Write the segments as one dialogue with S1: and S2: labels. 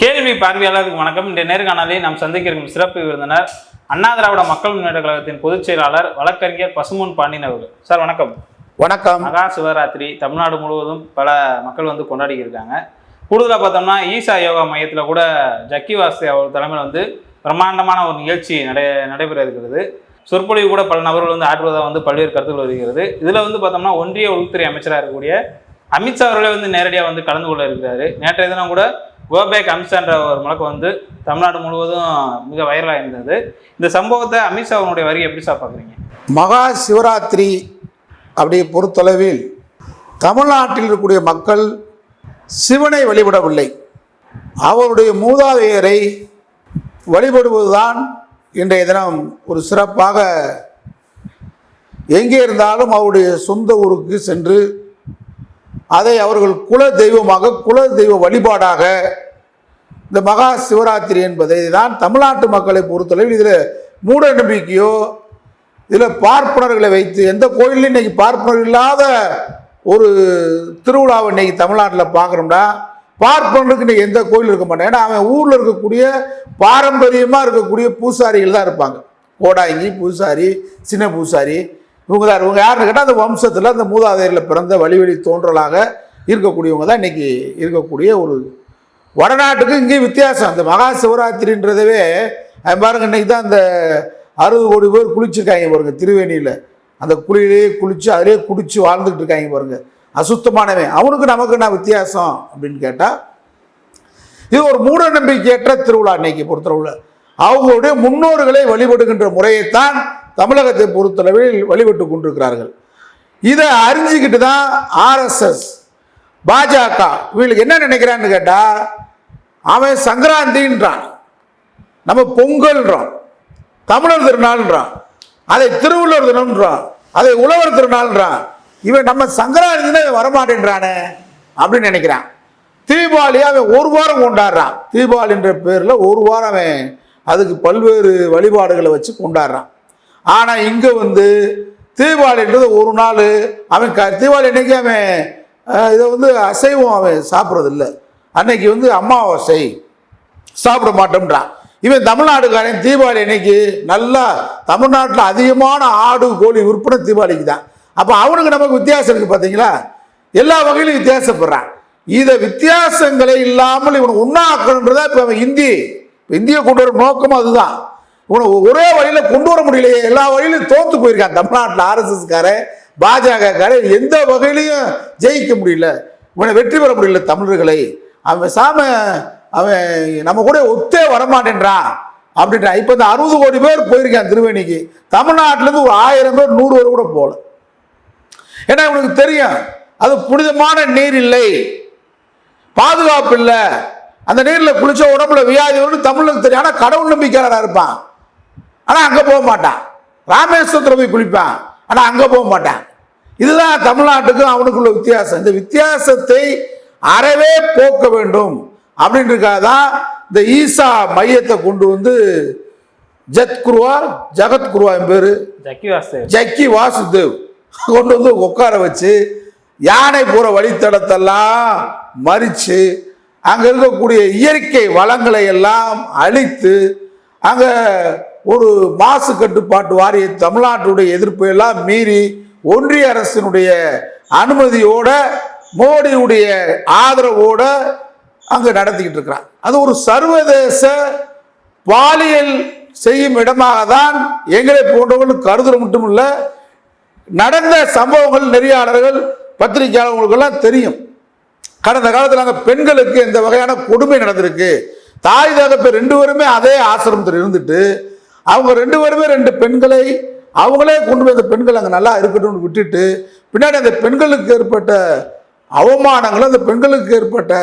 S1: கேள்வி பார்வையாளருக்கு வணக்கம். இந்த நேர்காணலில் நாம் சந்திக்க இருக்கும் சிறப்பு விருந்தினர் அண்ணா திராவிட மக்கள் முன்னேற்ற கழகத்தின் பொதுச் செயலாளர் வழக்கறிஞர் பசும்பொன் பாண்டியன் அவர்கள். சார் வணக்கம்.
S2: வணக்கம்.
S1: மகா சிவராத்திரி தமிழ்நாடு முழுவதும் பல மக்கள் கொண்டாடி இருக்காங்க. கூடுதலாக பார்த்தோம்னா ஈசா யோகா மையத்தில் கூட ஜக்கி வாஸ்தே அவர் தலைமையில் பிரம்மாண்டமான ஒரு நிகழ்ச்சி நடைபெற இருக்கிறது. சொற்பொழிவு கூட பல நபர்கள் ஆற்றுவதாக பல்வேறு கருத்துக்கள் வருகிறது. இதில் பார்த்தோம்னா ஒன்றிய உள்துறை அமைச்சராக இருக்கக்கூடிய அமித்ஷா அவர்களே நேரடியாக கலந்து கொள்ள இருக்கிறாரு. நேற்றைய தினம் கூட கோபேக் அமித்ஷான்ற ஒரு முழக்கம் தமிழ்நாடு முழுவதும் மிக வைரலாக இருந்தது. இந்த சம்பவத்தை அமித்ஷா அவனுடைய வரி எப்படி சார் பார்க்குறீங்க?
S2: மகா சிவராத்திரி அப்படி பொறுத்தளவில் தமிழ்நாட்டில் இருக்கக்கூடிய மக்கள் சிவனை வழிபடவில்லை, அவருடைய மூதாதையரை வழிபடுவதுதான் இன்றைய தினம் ஒரு சிறப்பாக. எங்கே இருந்தாலும் அவருடைய சொந்த ஊருக்கு சென்று அதை அவர்கள் குல தெய்வமாக குல தெய்வ வழிபாடாக இந்த மகா சிவராத்திரி என்பதை தான் தமிழ்நாட்டு மக்களை பொறுத்தளவில் இதில் மூட நம்பிக்கையோ இதில் பார்ப்பனர்களை வைத்து எந்த கோயிலையும் இன்றைக்கி பார்ப்பனர் இல்லாத ஒரு திருவிழாவை இன்றைக்கி தமிழ்நாட்டில் பார்க்குறோம்னா பார்ப்பனருக்கு இன்றைக்கி எந்த கோயில் இருக்க மாட்டாங்க. ஏன்னா அவன் ஊரில் இருக்கக்கூடிய பாரம்பரியமாக இருக்கக்கூடிய பூசாரிகள் தான் இருப்பாங்க. கோடாங்கி பூசாரி, சின்ன பூசாரி, இவங்க தான். இவங்க யாருன்னு கேட்டால் அந்த வம்சத்தில் அந்த மூதாதையரில் பிறந்த வழி தோன்றலாக இருக்கக்கூடியவங்க தான் இன்றைக்கி இருக்கக்கூடிய ஒரு வடநாட்டுக்கு இங்கேயும் வித்தியாசம். அந்த மகா சிவராத்திரின்றதவே பாருங்க, இன்றைக்கி தான் அந்த 60 கோடி பேர் குளிச்சிருக்காங்க பாருங்க திருவேணியில். அந்த குளியிலே குளித்து அதிலே குடித்து வாழ்ந்துக்கிட்டு இருக்காங்க பாருங்க. அசுத்தமானவன் அவனுக்கு நமக்கு என்ன வித்தியாசம் அப்படின்னு கேட்டால் இது ஒரு மூட நம்பிக்கையற்ற திருவிழா. இன்னைக்கு பொறுத்தளவில் அவங்களுடைய முன்னோர்களை வழிபடுகின்ற முறையைத்தான் தமிழகத்தை பொறுத்தளவில் வழிபட்டு கொண்டிருக்கிறார்கள். இதை அறிஞ்சிக்கிட்டு தான் ஆர்எஸ்எஸ் பாஜக இவங்களுக்கு என்ன நினைக்கிறான்னு கேட்டால் அவன் சங்கராந்தின்றான், நம்ம பொங்கல்ன்றான், தமிழர் திருநாள்ன்றான், அதை திருவள்ளுவர் தினம்ன்றான், அதை உழவர் திருநாள்ன்றான். இவன் நம்ம சங்கராந்தின்னு வரமாட்டேன்றானே அப்படின்னு நினைக்கிறான். தீபாவளியை அவன் ஒரு வாரம் கொண்டாடுறான். தீபாவளி என்ற பேரில் ஒரு வாரம் அவன் அதுக்கு பல்வேறு வழிபாடுகளை வச்சு கொண்டாடுறான். ஆனால் இங்கே தீபாவளின்றது ஒரு நாள் அவன் தீபாவளி அன்னைக்கு அவன் இதை அசைவம் அவன் சாப்பிட்றதில்ல. அன்னைக்கு அமாவாசை சாப்பிட மாட்டோம்ன்றான். இவன் தமிழ்நாடுக்காரன் தீபாவளி அன்னைக்கு நல்லா தமிழ்நாட்டில் அதிகமான ஆடு கோழி விற்பனை தீபாவளிக்கு தான். அப்போ அவனுக்கு நமக்கு வித்தியாசம் இருக்குது பார்த்தீங்களா? எல்லா வகையிலும் வித்தியாசப்படுறான். இதை வித்தியாசங்களை இல்லாமல் இவனை உண்ணாக்கணுன்றதா இப்போ அவன் இந்தியை கொண்டு வர நோக்கம் அதுதான். இவனை ஒரே வழியில் கொண்டு வர முடியலையே, எல்லா வழியிலும் தோற்று போயிருக்கான் தமிழ்நாட்டில். ஆர்எஸ்எஸ்காரன் பாஜகக்காரன் எந்த வகையிலையும் ஜெயிக்க முடியல, இவனை வெற்றி பெற முடியல தமிழர்களை. அவன் நம்ம கூட ஒத்தே வரமாட்டேன்றான் அப்படின்றான். இப்போ இந்த 60 கோடி பேர் போயிருக்கான் திருவேணிக்கு. தமிழ்நாட்டிலேருந்து ஒரு 1000 பேர் 100 பேர் கூட போகல. ஏன்னா இவனுக்கு தெரியும் அது புனிதமான நீர் இல்லை, பாதுகாப்பு இல்லை, அந்த நீரில் குளிச்ச உடம்புல வியாதி வரும்னு தமிழுக்கு தெரியும். ஆனால் கடவுள் நம்பிக்கையாளராக இருப்பான், ஆனால் அங்கே போக மாட்டான். ராமேஸ்வரத்தில் போய் குளிப்பான், ஆனால் அங்கே போக மாட்டான். இதுதான் தமிழ்நாட்டுக்கும் அவனுக்குள்ள வித்தியாசம். இந்த வித்தியாசத்தை அறவே போக்க வேண்டும் அப்படின்றதுக்காக தான் இந்த ஈசா மையத்தை கொண்டு ஜகத்குருவா என் பேரு ஜக்கி வாசுதேவ் கொண்டு உட்கார வச்சு யானை போற வழித்தடத்தெல்லாம் மறித்து அங்கே இருக்கக்கூடிய இயற்கை வளங்களை எல்லாம் அழித்து அங்கே ஒரு மாசு கட்டுப்பாட்டு வாரிய தமிழ்நாட்டுடைய எதிர்ப்பை எல்லாம் மீறி ஒன்றிய அரசினுடைய அனுமதியோட மோடியுடைய ஆதரவோட அங்கே நடத்திக்கிட்டு இருக்கிறான். அது ஒரு சர்வதேச பாலியல் செய்யும் இடமாக தான் எங்களை போன்றவர்கள் கருதுற மட்டும் இல்லை, நடந்த சம்பவங்கள் நெறியாளர்கள் பத்திரிகையாளர்களுக்கெல்லாம் தெரியும். கடந்த காலத்தில் அங்கே பெண்களுக்கு இந்த வகையான கொடுமை நடந்திருக்கு. தாய் தகப்ப 2 பேருமே அதே ஆசிரமத்தில் இருந்துட்டு அவங்க 2 பேருமே 2 பெண்களை அவங்களே கொண்டு போய் அந்த பெண்கள் அங்கே நல்லா இருக்கட்டும்னு விட்டுட்டு பின்னாடி அந்த பெண்களுக்கு ஏற்பட்ட அவமானங்களும் அந்த பெண்களுக்கு ஏற்பட்ட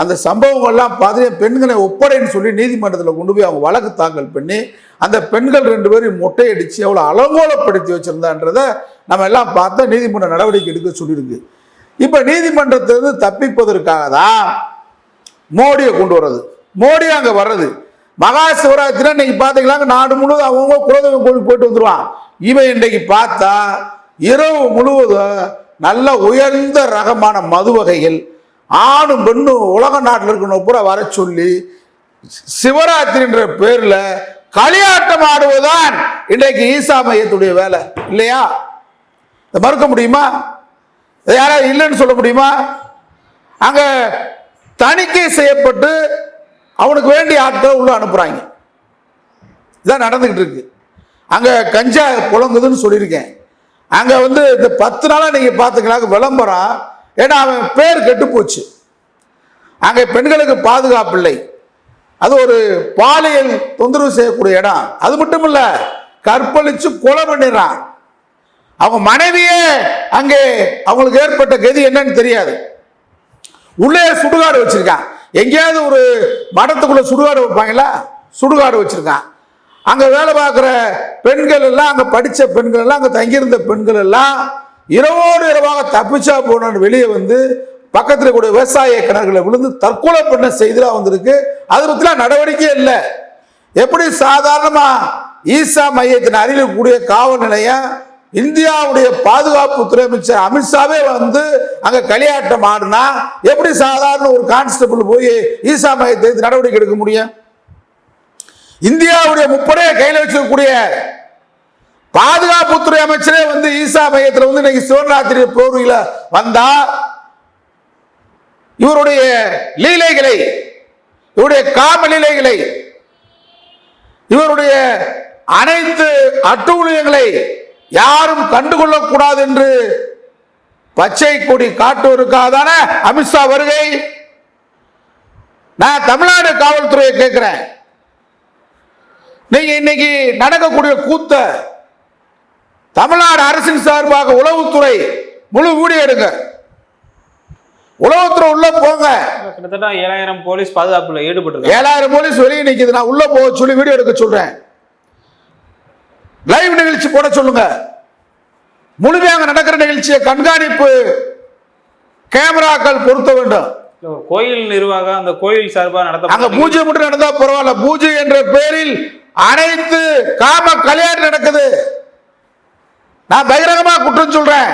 S2: அந்த சம்பவங்கள்லாம் பார்த்து பெண்களை ஒப்படைன்னு சொல்லி நீதிமன்றத்தில் கொண்டு போய் அவங்க வழக்கு தாக்கல் பண்ணி அந்த பெண்கள் 2 பேரையும் மொட்டையடித்து அவ்வளோ அலங்கோலப்படுத்தி வச்சுருந்தான்றதை நம்ம எல்லாம் பார்த்தா நீதிமன்ற நடவடிக்கை எடுக்க சொல்லியிருக்கு. இப்போ நீதிமன்றத்திலிருந்து தப்பிப்பதற்காக தான் மோடியை கொண்டு வர்றது, மோடி அங்கே வர்றது. மகா சிவராத்திரி இன்னைக்கு பார்த்தீங்களா நாடு முழுவதும் அவங்க குலதெய்வம் கோயிலுக்கு போயிட்டு வந்துடுவான். இவன் இன்றைக்கு பார்த்தா இரவு முழுவதும் நல்ல உயர்ந்த ரகமான மது வகைகள், ஆணும் பெண்ணும் உலக நாட்டில் இருக்கணும் பூரா வர சொல்லி சிவராத்திரின்ற பேர்ல களியாட்டம் ஆடுவதுதான் இன்றைக்கு ஈசா மையத்துடைய வேலை இல்லையா? இதை மறுக்க முடியுமா? இதை யாராவது இல்லைன்னு சொல்ல முடியுமா? அங்க தணிக்கை செய்யப்பட்டு அவனுக்கு வேண்டிய ஆட்களை உள்ள அனுப்புறாங்க. இதான் நடந்துகிட்டு இருக்கு. அங்க கஞ்சா புழங்குதுன்னு சொல்லியிருக்கேன். அங்க வந்து இந்த 10 நாளா நீங்க பாத்துக்கலாம் விளம்பரம். ஏன்னா அவன் பேர் கெட்டு போச்சு. அங்க பெண்களுக்கு பாதுகாப்பு இல்லை. அது ஒரு பாலியல் தொந்தரவு செய்யக்கூடிய இடம். அது மட்டும் இல்ல, கற்பழிச்சு கொலை பண்ணிடுறான். அவங்க மனைவியே அங்கே அவங்களுக்கு ஏற்பட்ட கதி என்னன்னு தெரியாது. உள்ளே சுடுகாடு வச்சிருக்கான். எங்கேயாவது ஒரு மடத்துக்குள்ள சுடுகாடு வைப்பாங்களா? சுடுகாடு வச்சிருக்கான். அங்க வேலை பார்க்குற பெண்கள் எல்லாம், அங்க படிச்ச பெண்கள் எல்லாம், அங்க தங்கியிருந்த பெண்கள் எல்லாம் இரவோடு இரவாக தப்பிச்சா போன வெளியே வந்து பக்கத்தில் கூடிய விவசாய கிணறுகளை விழுந்து தற்கொலை பண்ண செய்திலாம் வந்திருக்கு. அது பற்றிலாம் நடவடிக்கை இல்லை. எப்படி சாதாரணமா ஈசா மையத்தின் அருகில் கூடிய காவல் நிலையம் இந்தியாவுடைய பாதுகாப்புத்துறை அமைச்சர் அமித்ஷாவே வந்து அங்க களியாட்டம் ஆடுனா எப்படி சாதாரண ஒரு கான்ஸ்டபிள் போய் ஈசா மையத்தை நடவடிக்கை எடுக்க முடியும்? இந்தியாவுடைய முப்படையை கையில் வச்சிருக்கக்கூடிய பாதுகாப்புத்துறை அமைச்சரே வந்து ஈசா மையத்தில் வந்து இன்னைக்கு சிவராத்திரி போர்வையில வந்தா இவருடைய லீலைகளை, இவருடைய காம லீலைகளை, இவருடைய அனைத்து அட்டூழியங்களை யாரும் கண்டுகொள்ளக் கூடாது என்று பச்சை கொடி காட்டுவதற்காக அமித்ஷா வருகை. நான் தமிழ்நாடு காவல்துறையை கேட்கிறேன், நீங்க இன்னைக்கு நடக்கக்கூடிய கூத்த தமிழ்நாடு அரசின் சார்பாக உளவுத்துறை முழு வீடியோ எடுங்க. உளவுத்துறை உள்ள போங்க.
S1: கிட்டத்தட்ட 7000 போலீஸ் பாதுகாப்புல ஈடுபட்டு
S2: 7000 போலீஸ் வெளியே நிக்குது. நான் உள்ள போக சொல்லி வீடியோ எடுக்க சொல்றேன். லைவ் நிகழ்ச்சி போட சொல்லுங்க. முழுமையாக நடக்கிற நிகழ்ச்சியை கண்காணிப்பு கேமராக்கள் பொருத்த வேண்டும்.
S1: கோயில் நிர்வாகம் அந்த கோயில் சார்பாக நடத்த
S2: அங்க பூஜை மட்டும் நடந்தா பரவாயில்ல. பூஜை என்ற பெயரில் அனைத்து காம கல்யாணம் நடக்குது. நான் பகிரங்கமா குற்றம் சொல்றேன்.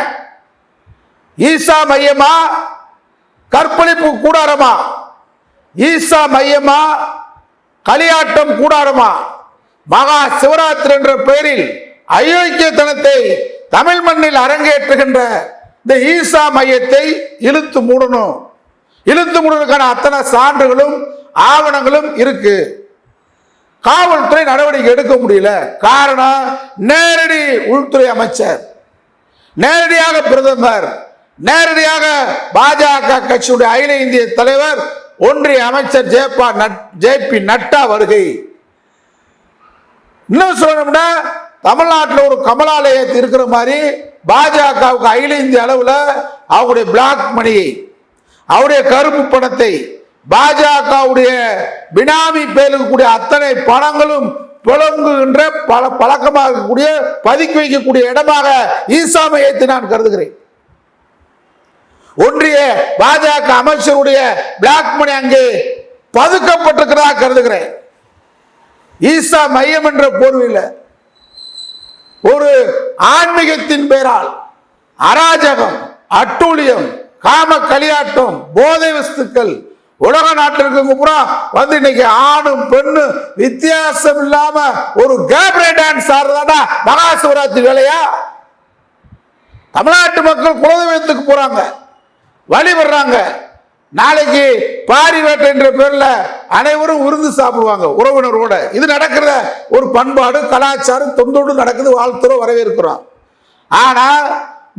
S2: ஈசா மையமா கற்பழிப்பு கூடாரமா? ஈசா மையமா களியாட்டம் கூடாரமா? மகா சிவராத்திரி என்ற பெயரில் அயோக்கியத்தனத்தை தமிழ் மண்ணில் அரங்கேற்றுகின்ற இந்த ஈசா மையத்தை இழுத்து மூடணும். இழுத்து மூடுவதற்கான அத்தனை சான்றுகளும் ஆவணங்களும் இருக்கு. காவல்துறை நடவடிக்கை எடுக்க முடியல. காரணம், நேரடி உள்துறை அமைச்சர், நேரடியாக பிரதமர், நேரடியாக பாஜக கட்சியுடைய அகில இந்திய தலைவர் ஒன்றிய அமைச்சர் ஜே.பி. நட்டா வருகை. இன்னும் சொல்லணும்னா தமிழ்நாட்டில் ஒரு கமலாலயத்தில் இருக்கிற மாதிரி பாஜகவுக்கு அகில இந்திய அளவில் அவருடைய பிளாக் மணியை, அவருடைய கருப்பு பணத்தை, பாஜகவுடைய பினாமி பேருக்கூடிய அத்தனை பணங்களும் புழங்குகின்ற பழக்கமாக கூடிய பதுக்கி வைக்கக்கூடிய இடமாக ஈசா மையத்தை நான் கருதுகிறேன். ஒன்றிய பாஜக அமைச்சருடைய பிளாக் மணி அங்கே பதுக்கப்பட்டிருக்கிறதா கருதுகிறேன். ஈசா மையம் என்ற போர்வையில் ஒரு ஆன்மீகத்தின் பெயரால் அராஜகம், அட்டூழியம், காம களியாட்டம், போதை வஸ்துக்கள் உலக நாட்டிற்கு பூரா வந்து இன்னைக்கு ஆணும் பெண்ணு வித்தியாசம் இல்லாம ஒரு கேப்ரே டான்ஸ் ஆடுறதா மகா சிவராத்திரி வேலையா? தமிழ்நாட்டு மக்கள் குலதெய்வத்துக்கு போறாங்க, வழிபடுறாங்க. நாளைக்கு பாரி வேட்டை என்ற பேர்ல அனைவரும் விருந்து சாப்பிடுவாங்க உறவினரோட. இது நடக்கிற ஒரு பண்பாடு, கலாச்சாரம் தொண்டோடு நடக்குது. வாழ்த்துறோம், வரவேற்கிறோம். ஆனா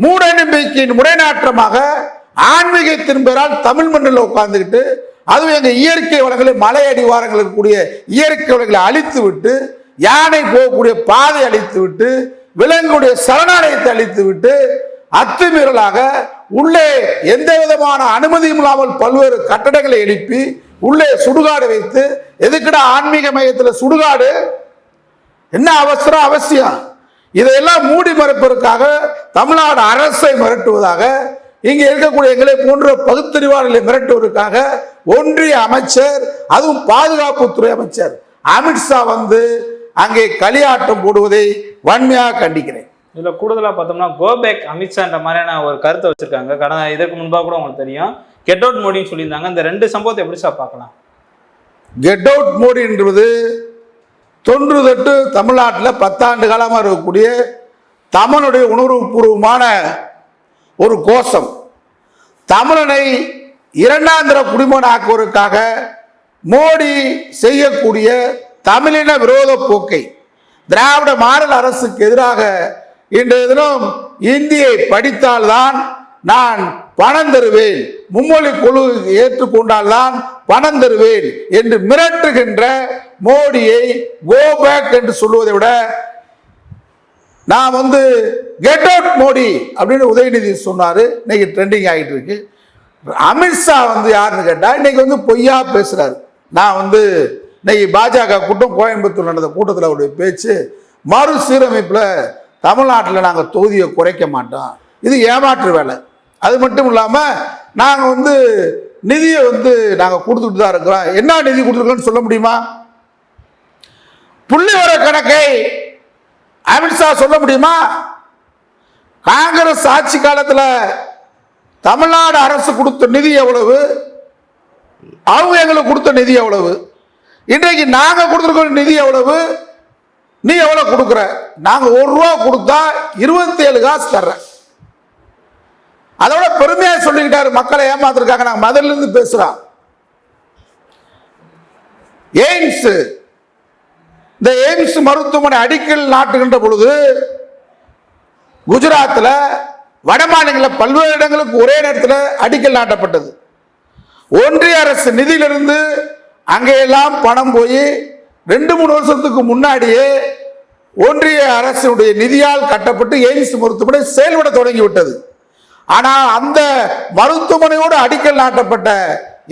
S2: மூட நம்பிக்கையின் முறைநாற்றமாக ஆன்மீகத்தின் பெயரால் தமிழ் மண்ணில் உட்கார்ந்துக்கிட்டு, அதுவும் எங்க இயற்கை வளங்களை, மலை அடிவாரங்களுக்கு கூடிய இயற்கை வளங்களை அழித்து விட்டு, யானை போகக்கூடிய பாதை அழித்து விட்டு, விலங்குடைய சரணாலயத்தை அழித்து விட்டு, அத்துமீறலாக உள்ளே எந்த விதமான அனுமதியும் இல்லாமல் பல்வேறு கட்டடங்களை எழுப்பி உள்ளே சுடுகாடு வைத்து, எதுக்குடா ஆன்மீக மையத்தில் சுடுகாடு? என்ன அவசரம், அவசியம்? இதையெல்லாம் மூடி மறைப்பதற்காக தமிழ்நாடு அரசை மிரட்டுவதாக, இங்கே இருக்கக்கூடிய எங்களை போன்ற பகுத்தறிவாளர்களை மிரட்டுவதற்காக ஒன்றிய அமைச்சர், அதுவும் பாதுகாப்புத்துறை அமைச்சர் அமித்ஷா வந்து அங்கே களியாட்டம் போடுவதை வன்மையாக கண்டிக்கிறேன்.
S1: இதில் கூடுதலாக பார்த்தோம்னா கோபேக் அமித்ஷான்ற மாதிரியான ஒரு கருத்தை வச்சிருக்காங்க. இதற்கு முன்பாக கூட உங்களுக்கு தெரியும், கெட் அவுட் மோடின்னு சொல்லியிருந்தாங்க. இந்த 2 சம்பவத்தை எப்படி சார் பார்க்கலாம்?
S2: கெட் அவுட் மோடி என்பது தொன்று தொட்டு தமிழ்நாட்டில் 10 ஆண்டு காலமாக இருக்கக்கூடிய தமிழுடைய உணர்வுபூர்வமான ஒரு கோஷம். தமிழனை இரண்டாந்திர குடிமகன் ஆக்குவதற்காக மோடி செய்யக்கூடிய தமிழின விரோத போக்கை, திராவிட மாடல் அரசுக்கு எதிராக இன்றைய தினம் இந்தியை படித்தால்தான் நான் பணம் தருவேன், மும்மொழி குழு ஏற்றுக்கொண்டால்தான் பணம் தருவேன் என்று மிரட்டுகின்ற மோடியை கோ பேக் என்று சொல்வதை விட நான் கெட் அவுட் மோடி அப்படின்னு உதயநிதி சொன்னாரு. இன்னைக்கு ட்ரெண்டிங் ஆகிட்டு இருக்கு. அமித்ஷா யாருன்னு கேட்டா இன்னைக்கு பொய்யா பேசுறாரு. நான் இன்னைக்கு பாஜக கூட்டம் கோயம்புத்தூர் நடந்த கூட்டத்தில் அவருடைய பேச்சு, மறுசீரமைப்பில் தமிழ்நாட்டில் நாங்கள் தொகுதியை குறைக்க மாட்டோம், இது ஏமாற்று வேலை. அது மட்டும் இல்லாமல் நாங்கள் நிதியை நாங்கள் கொடுத்துட்டு தான் இருக்கிறோம். என்ன நிதி கொடுத்துருக்கோன்னு சொல்ல முடியுமா? புள்ளி வர கணக்கை அமித்ஷா சொல்ல முடியுமா? காங்கிரஸ் ஆட்சி காலத்தில் தமிழ்நாடு அரசு கொடுத்த நிதி எவ்வளவு, அவங்க எங்களுக்கு கொடுத்த நிதி எவ்வளவு, இன்றைக்கு நாங்கள் கொடுத்துருக்க நிதி எவ்வளவு, நீ எவ்வளவு கொடுக்குற? நாங்கள் 1 ரூபா கொடுத்தா 27 காசு தர்றேன். அதோட பெருமையா சொல்லிக்கிட்டாரு. மக்களை ஏமாத்திருக்காங்க. நாங்கள் மதுரையில இருந்து பேசுறோம். எய்ம்ஸ், இந்த எய்ம்ஸ் மருத்துவமனை அடிக்கல் நாட்டுகின்ற பொழுது குஜராத்தில் வட மாநிலங்களில் பல்வேறு இடங்களுக்கு ஒரே நேரத்தில் அடிக்கல் நாட்டப்பட்டது. ஒன்றிய அரசு நிதியிலிருந்து அங்கெல்லாம் பணம் போய் 2-3 வருஷத்துக்கு முன்னாடியே ஒன்றிய அரசுடைய நிதியால் கட்டப்பட்டு எய்ம்ஸ் மருத்துவமனை செயல்பட தொடங்கிவிட்டது. ஆனால் அந்த மருத்துவமனையோடு அடிக்கல் நாட்டப்பட்ட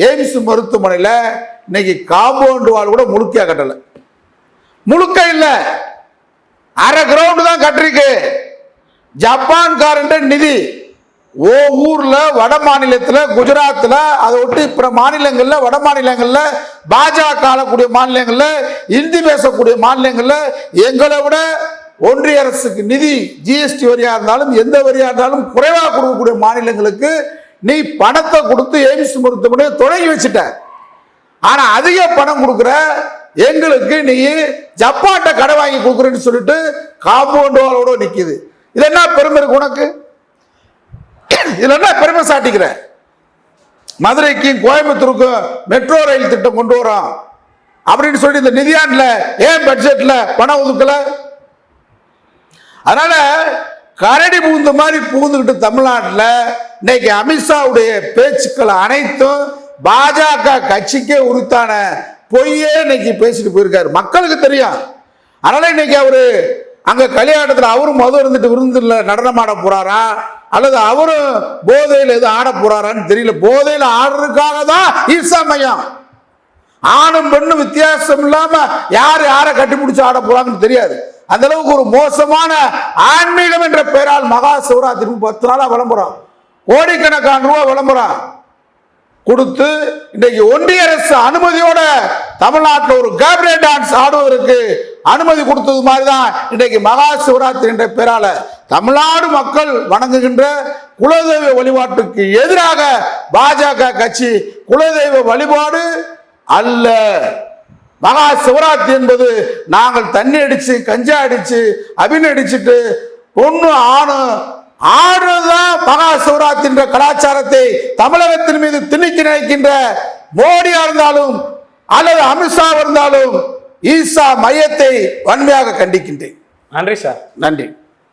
S2: எய்ம்ஸ் மருத்துவமனையில் இன்னைக்கு காம்பவுண்ட் வால் கூட முழுக்க கட்டலை. முழுக்க இல்லை, அரை கிரவுண்டு தான் கட்டிருக்கு. ஜப்பான்காரன் நிதி ஊர்ல வட மாநிலத்தில் குஜராத்தில் அதை ஒட்டி பிற மாநிலங்களில் வட மாநிலங்களில் பாஜக ஆளக்கூடிய மாநிலங்களில் இந்தி பேசக்கூடிய மாநிலங்களில் எங்களை விட ஒன்றிய அரசுக்கு நிதி ஜிஎஸ்டி வரியா இருந்தாலும் எந்த வரியா இருந்தாலும் குறைவாக கொடுக்கக்கூடிய மாநிலங்களுக்கு நீ பணத்தை கொடுத்து எய்ம்ஸ் மருத்துவமனையை தொடங்கி வச்சுட்ட. ஆனா அதிக பணம் கொடுக்குற எங்களுக்கு நீ ஜப்பான்ட கடை வாங்கி கொடுக்குறேன்னு சொல்லிட்டு காம்பவுண்ட் வாலோட நிக்குது. இது என்ன பெருமை இருக்கு உனக்கு? இதுல என்ன பெருமை சாட்டிக்கிற? மதுரைக்கும் கோயம்புத்தூருக்கும் மெட்ரோ ரயில் திட்டம் கொண்டு வரோம் அப்படின்னு சொல்லி இந்த நிதியாண்டுல ஏன் பட்ஜெட்ல பணம் ஒதுக்கல? அதனால கரடி புகுந்த மாதிரி புகுந்துக்கிட்டு தமிழ்நாட்டில் இன்னைக்கு அமித்ஷாவுடைய பேச்சுக்கள் அனைத்தும் பாஜக கட்சிக்கே உரித்தான பொய்யே இன்னைக்கு பேசிட்டு போயிருக்காரு. மக்களுக்கு தெரியும். அதனால இன்னைக்கு அவரு அங்க கல்யாணத்தில் அவரும் மது இருந்துட்டு விருந்துல நடனம் ஆட போறாரா அல்லது அவரும் போதையில் எது ஆட போறாரான்னு தெரியல. போதையில் ஆடுறதுக்காக தான் ஈசா மையம். ஆணும் பெண்ணும் வித்தியாசம் இல்லாம யாரு யாரை கட்டிப்பிடிச்சு ஆட போறாங்கன்னு தெரியாது. அந்த அளவுக்கு ஒரு மோசமான ஆன்மீகம் என்ற பெயரால் மகா சிவராத்திரி 10 நாளா விளம்பரம், கோடிக்கணக்கான ரூபாய் விளம்பரம் கொடுத்து இன்றைக்கு ஒன்றிய அரசு அனுமதியோட தமிழ்நாட்டில் ஒரு கேப்ரே டான்ஸ் ஆடுவதற்கு அனுமதி கொடுத்தது மாதிரிதான் இன்றைக்கு மகா சிவராத்திரி என்ற பெயரால தமிழ்நாடு மக்கள் வணங்குகின்ற குலதெய்வ வழிபாட்டுக்கு எதிராக பாஜக கட்சி குலதெய்வ வழிபாடு அல்ல. மகா சிவராத்திரி என்பது நாங்கள் தண்ணி அடிச்சு கஞ்சா அடிச்சு அபின் அடிச்சுட்டு பொண்ணு ஆணும் ஆடுறதுதான் மகா சிவராத்திரி என்ற கலாச்சாரத்தை தமிழகத்தின் மீது திணிக்க நினைக்கின்ற மோடியா இருந்தாலும் அல்லது அமித்ஷா இருந்தாலும் ஈசா மையத்தை வன்மையாக கண்டிக்கின்றேன்.
S1: நன்றி சார்.
S2: நன்றி.